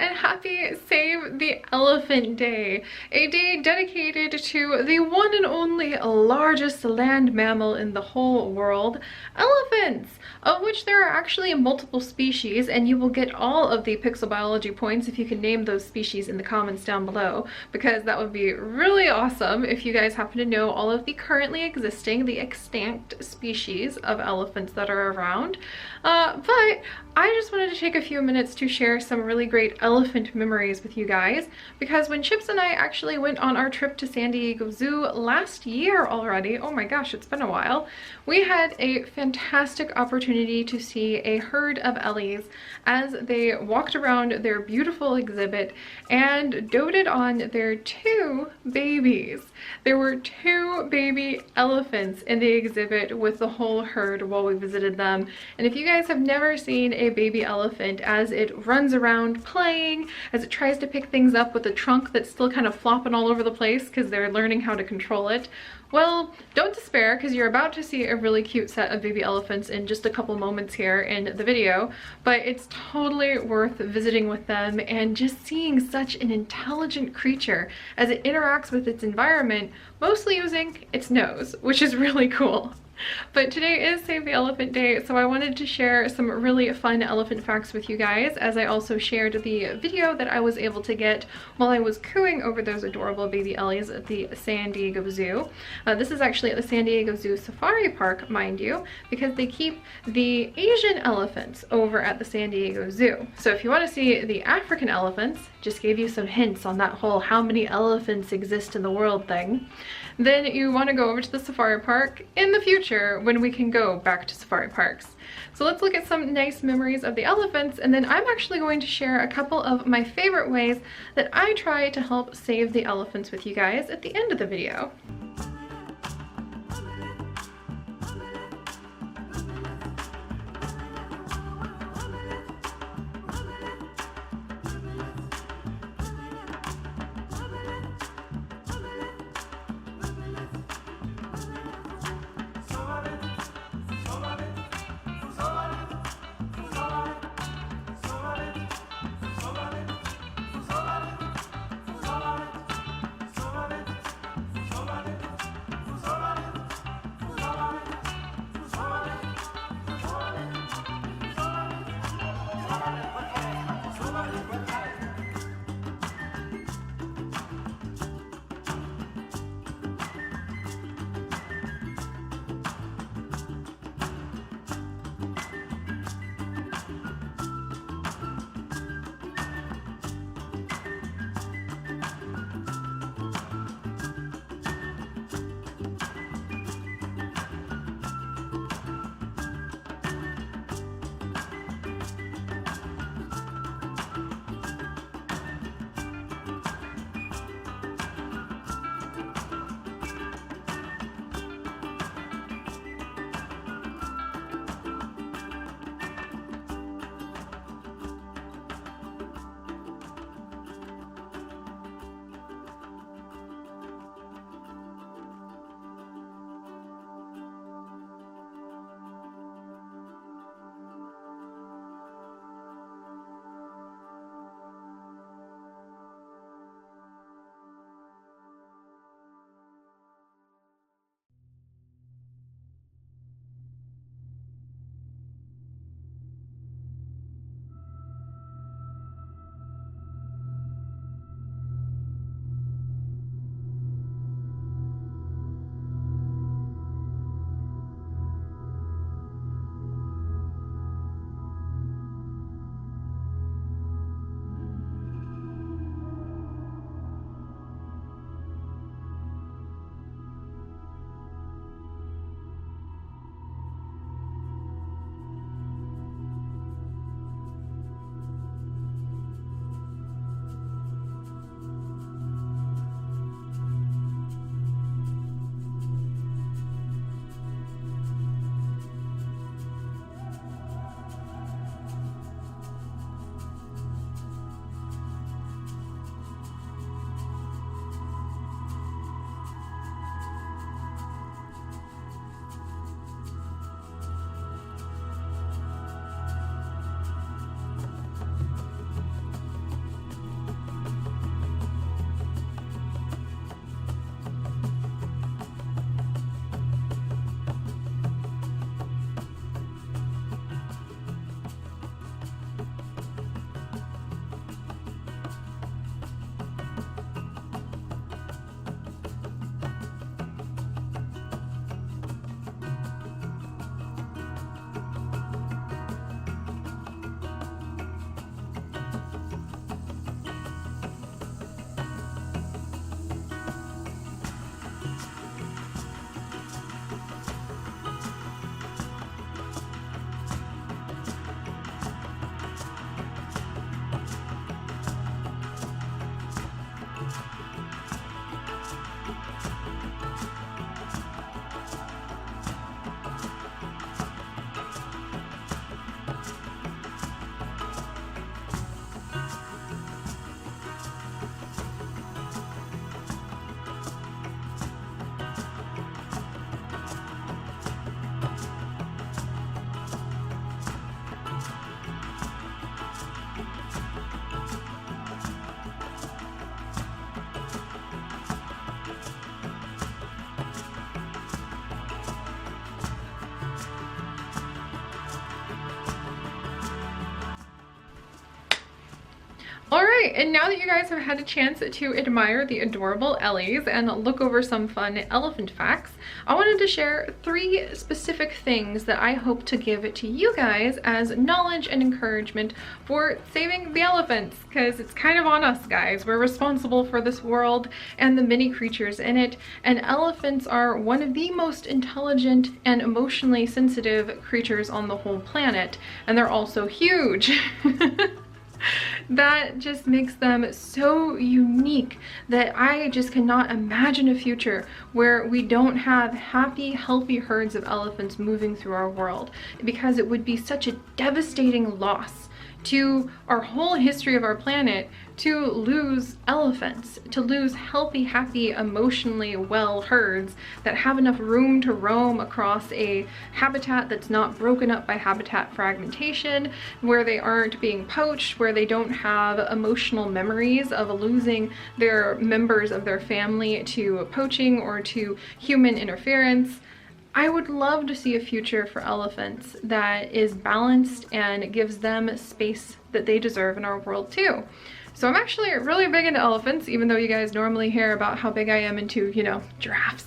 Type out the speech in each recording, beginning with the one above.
and happy Save the Elephant Day, a day dedicated to the one and only largest land mammal in the whole world, elephants, of which there are actually multiple species, and you will get all of the pixel biology points if you can name those species in the comments down below, because that would be really awesome if you guys happen to know all of the currently existing, the extinct species of elephants that are around. But I just wanted to take a few minutes to share some really great elephant memories with you guys, because when Chips and I actually went on our trip to San Diego Zoo last year already, oh my gosh, it's been a while, we had a fantastic opportunity to see a herd of Ellies as they walked around their beautiful exhibit and doted on their two babies. There were two baby elephants in the exhibit with the whole herd while we visited them. And if you guys have never seen a baby elephant as it runs around playing, as it tries to pick things up with a trunk that's still kind of flopping all over the place because they're learning how to control it, well, don't despair, because you're about to see a really cute set of baby elephants in just a couple moments here in the video, but it's totally worth visiting with them and just seeing such an intelligent creature as it interacts with its environment, mostly using its nose, which is really cool. But today is Save the Elephant Day, so I wanted to share some really fun elephant facts with you guys, as I also shared the video that I was able to get while I was cooing over those adorable baby Ellies at the San Diego Zoo. This is actually at the San Diego Zoo Safari Park, mind you, because they keep the Asian elephants over at the San Diego Zoo. So if you want to see the African elephants, just gave you some hints on that whole how many elephants exist in the world thing, then you want to go over to the safari park in the future when we can go back to safari parks. So let's look at some nice memories of the elephants, and then I'm actually going to share a couple of my favorite ways that I try to help save the elephants with you guys at the end of the video. All right, and now that you guys have had a chance to admire the adorable Ellies and look over some fun elephant facts, I wanted to share 3 specific things that I hope to give to you guys as knowledge and encouragement for saving the elephants, because it's kind of on us, guys. We're responsible for this world and the many creatures in it, and elephants are one of the most intelligent and emotionally sensitive creatures on the whole planet, and they're also huge. That just makes them so unique that I just cannot imagine a future where we don't have happy, healthy herds of elephants moving through our world, because it would be such a devastating loss to our whole history of our planet to lose elephants, to lose healthy, happy, emotionally well herds that have enough room to roam across a habitat that's not broken up by habitat fragmentation, where they aren't being poached, where they don't have emotional memories of losing their members of their family to poaching or to human interference. I would love to see a future for elephants that is balanced and gives them space that they deserve in our world too. So I'm actually really big into elephants, even though you guys normally hear about how big I am into, you know, giraffes.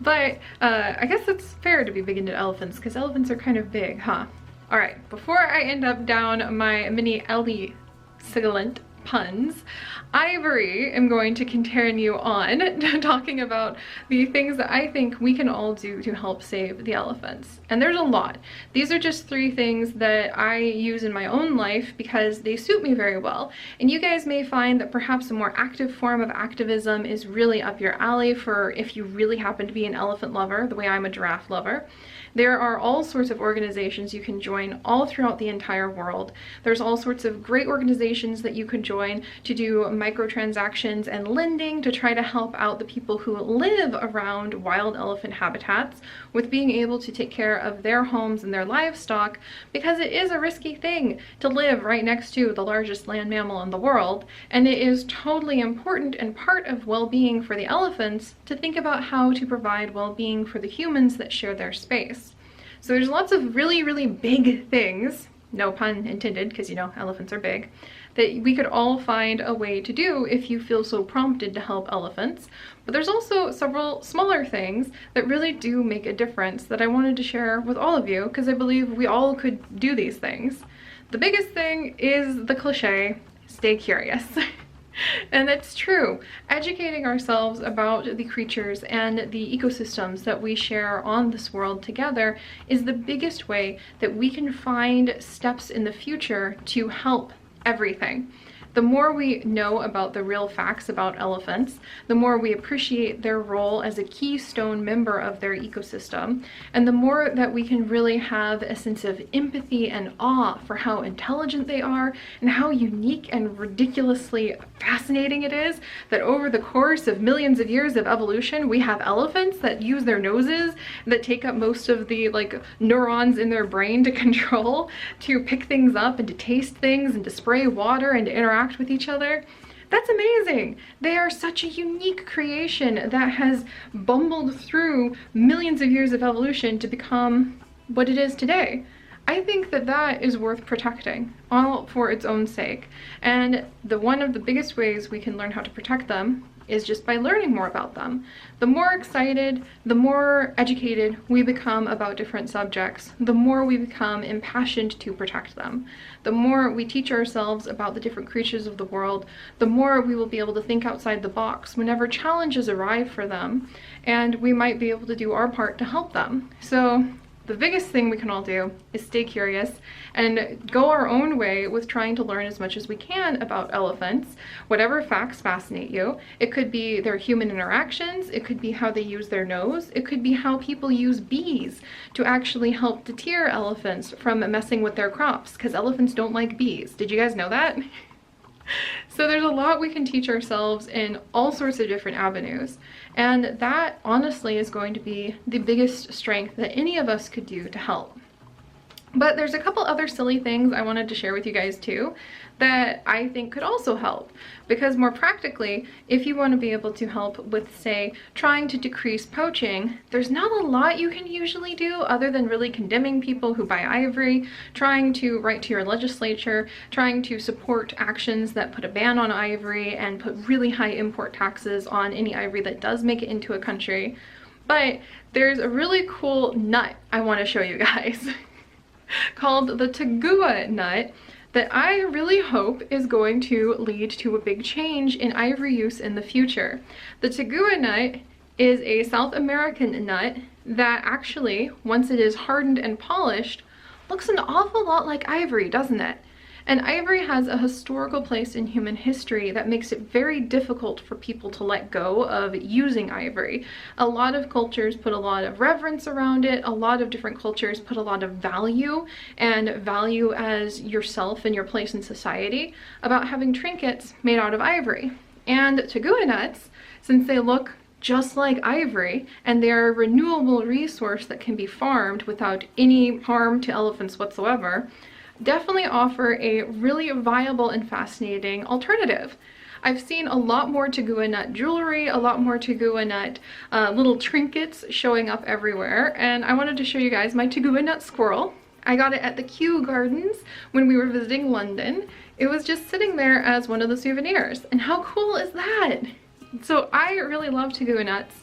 But I guess it's fair to be big into elephants, because elephants are kind of big, huh? All right, before I end up down my mini Ellie sibilant puns, Ivory am going to continue on talking about the things that I think we can all do to help save the elephants. And there's a lot. These are just 3 things that I use in my own life because they suit me very well. And you guys may find that perhaps a more active form of activism is really up your alley for if you really happen to be an elephant lover, the way I'm a giraffe lover. There are all sorts of organizations you can join all throughout the entire world. There's all sorts of great organizations that you can join to do microtransactions and lending to try to help out the people who live around wild elephant habitats with being able to take care of their homes and their livestock, because it is a risky thing to live right next to the largest land mammal in the world, and it is totally important and part of well-being for the elephants to think about how to provide well-being for the humans that share their space. So there's lots of really, really big things, no pun intended, because you know, elephants are big, that we could all find a way to do if you feel so prompted to help elephants. But there's also several smaller things that really do make a difference that I wanted to share with all of you, because I believe we all could do these things. The biggest thing is the cliche, stay curious. And that's true. Educating ourselves about the creatures and the ecosystems that we share on this world together is the biggest way that we can find steps in the future to help everything. The more we know about the real facts about elephants, the more we appreciate their role as a keystone member of their ecosystem, and the more that we can really have a sense of empathy and awe for how intelligent they are and how unique and ridiculously fascinating it is that over the course of millions of years of evolution, we have elephants that use their noses, that take up most of the neurons in their brain to control, to pick things up and to taste things and to spray water and to interact with each other. That's amazing. They are such a unique creation that has bumbled through millions of years of evolution to become what it is today. I think that that is worth protecting, all for its own sake. And one of the biggest ways we can learn how to protect them is just by learning more about them. The more excited, the more educated we become about different subjects, the more we become impassioned to protect them. The more we teach ourselves about the different creatures of the world, the more we will be able to think outside the box whenever challenges arrive for them, and we might be able to do our part to help them. So the biggest thing we can all do is stay curious and go our own way with trying to learn as much as we can about elephants, whatever facts fascinate you. It could be their human interactions, it could be how they use their nose, it could be how people use bees to actually help deter elephants from messing with their crops, because elephants don't like bees. Did you guys know that? So there's a lot we can teach ourselves in all sorts of different avenues, and that honestly is going to be the biggest strength that any of us could do to help. But there's a couple other silly things I wanted to share with you guys too that I think could also help. Because more practically, if you want to be able to help with, say, trying to decrease poaching, there's not a lot you can usually do other than really condemning people who buy ivory, trying to write to your legislature, trying to support actions that put a ban on ivory and put really high import taxes on any ivory that does make it into a country. But there's a really cool nut I want to show you guys called the tagua nut that I really hope is going to lead to a big change in ivory use in the future. The tagua nut is a South American nut that actually, once it is hardened and polished, looks an awful lot like ivory, doesn't it? And ivory has a historical place in human history that makes it very difficult for people to let go of using ivory. A lot of cultures put a lot of reverence around it. A lot of different cultures put a lot of value as yourself and your place in society about having trinkets made out of ivory. And tagua nuts, since they look just like ivory and they're a renewable resource that can be farmed without any harm to elephants whatsoever, definitely offer a really viable and fascinating alternative. I've seen a lot more tagua nut jewelry, a lot more tagua nut little trinkets showing up everywhere, and I wanted to show you guys my tagua nut squirrel. I got it at the Kew Gardens when we were visiting London. It was just sitting there as one of the souvenirs, and how cool is that? So I really love tagua nuts.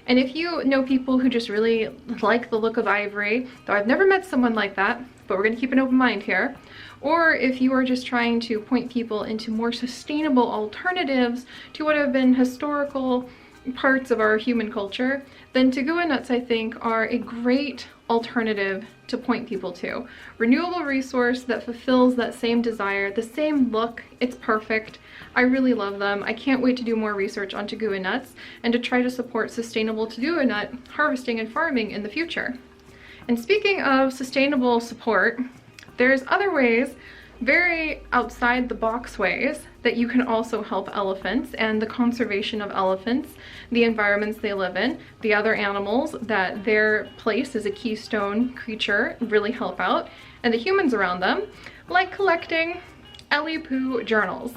And if you know people who just really like the look of ivory, though I've never met someone like that, but we're gonna keep an open mind here, or if you are just trying to point people into more sustainable alternatives to what have been historical parts of our human culture, then tagua nuts, I think, are a great alternative to point people to. Renewable resource that fulfills that same desire, the same look, it's perfect. I really love them. I can't wait to do more research on tagua nuts and to try to support sustainable tagua nut harvesting and farming in the future. And speaking of sustainable support, there's other ways, very outside the box ways, that you can also help elephants and the conservation of elephants, the environments they live in, the other animals that their place as a keystone creature really help out, and the humans around them, like collecting Ellie Poo journals.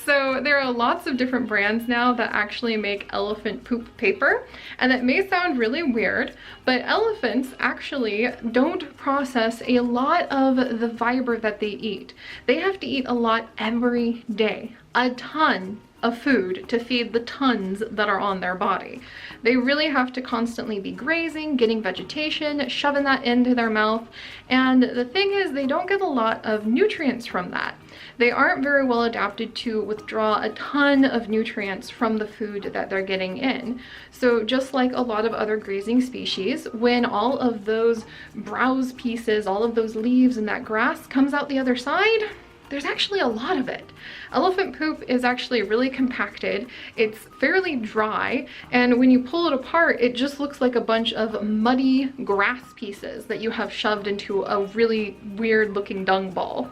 So there are lots of different brands now that actually make elephant poop paper, and that may sound really weird, but elephants actually don't process a lot of the fiber that they eat. They have to eat a lot every day, a ton of food to feed the tons that are on their body. They really have to constantly be grazing, getting vegetation, shoving that into their mouth, and the thing is they don't get a lot of nutrients from that. They aren't very well adapted to withdraw a ton of nutrients from the food that they're getting in. So just like a lot of other grazing species, when all of those browse pieces, all of those leaves and that grass comes out the other side, there's actually a lot of it. Elephant poop is actually really compacted. It's fairly dry, and when you pull it apart, it just looks like a bunch of muddy grass pieces that you have shoved into a really weird looking dung ball.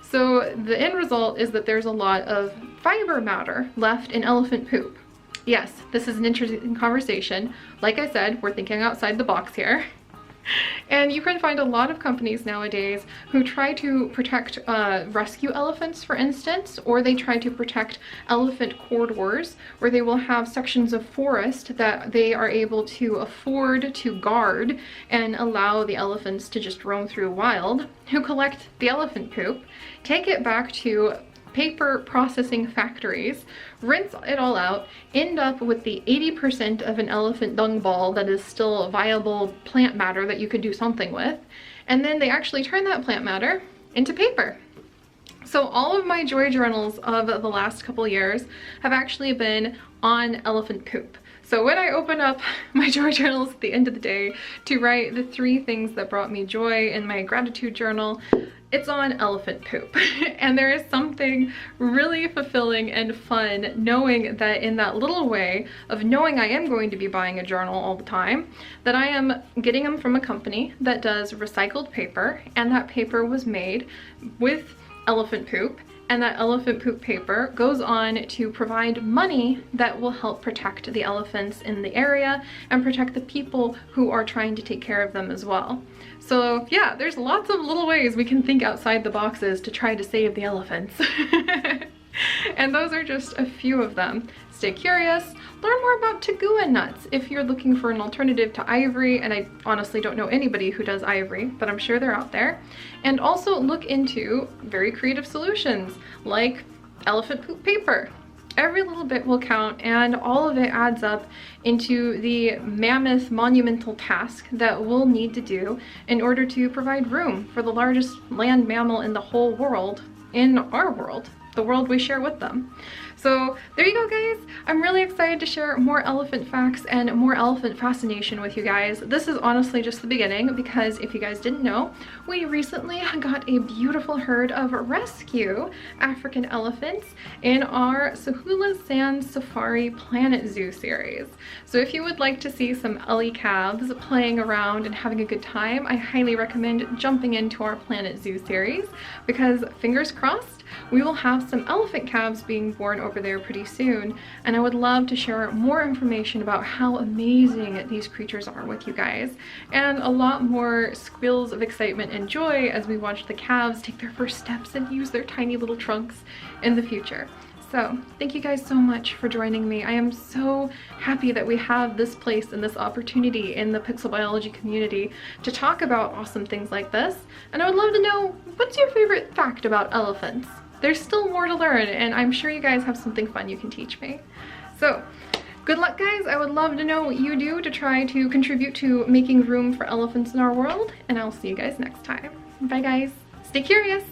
So the end result is that there's a lot of fiber matter left in elephant poop. Yes, this is an interesting conversation. Like I said, we're thinking outside the box here. And you can find a lot of companies nowadays who try to protect rescue elephants, for instance, or they try to protect elephant corridors, where they will have sections of forest that they are able to afford to guard and allow the elephants to just roam through wild, who collect the elephant poop, take it back to paper processing factories, rinse it all out, end up with the 80% of an elephant dung ball that is still viable plant matter that you could do something with, and then they actually turn that plant matter into paper. So all of my joy journals of the last couple years have actually been on elephant poop. So when I open up my joy journals at the end of the day to write the 3 things that brought me joy in my gratitude journal, it's on elephant poop. And there is something really fulfilling and fun knowing that in that little way of knowing I am going to be buying a journal all the time, that I am getting them from a company that does recycled paper, and that paper was made with elephant poop And that elephant poop paper goes on to provide money that will help protect the elephants in the area and protect the people who are trying to take care of them as well. So yeah, there's lots of little ways we can think outside the boxes to try to save the elephants. And those are just a few of them. Stay curious, learn more about tagua nuts if you're looking for an alternative to ivory, and I honestly don't know anybody who does ivory, but I'm sure they're out there. And also look into very creative solutions like elephant poop paper. Every little bit will count, and all of it adds up into the mammoth monumental task that we'll need to do in order to provide room for the largest land mammal in the whole world, in our world, the world we share with them. So there you go, guys. I'm really excited to share more elephant facts and more elephant fascination with you guys. This is honestly just the beginning, because if you guys didn't know, we recently got a beautiful herd of rescue African elephants in our Sahula Sand Safari Planet Zoo series. So if you would like to see some Ellie calves playing around and having a good time, I highly recommend jumping into our Planet Zoo series, because fingers crossed, we will have some elephant calves being born over there pretty soon, and I would love to share more information about how amazing these creatures are with you guys, and a lot more squeals of excitement and joy as we watch the calves take their first steps and use their tiny little trunks in the future. So thank you guys so much for joining me. I am so happy that we have this place and this opportunity in the pixel biology community to talk about awesome things like this. And I would love to know, what's your favorite fact about elephants? There's still more to learn, and I'm sure you guys have something fun you can teach me. So good luck, guys. I would love to know what you do to try to contribute to making room for elephants in our world, and I'll see you guys next time. Bye, guys. Stay curious.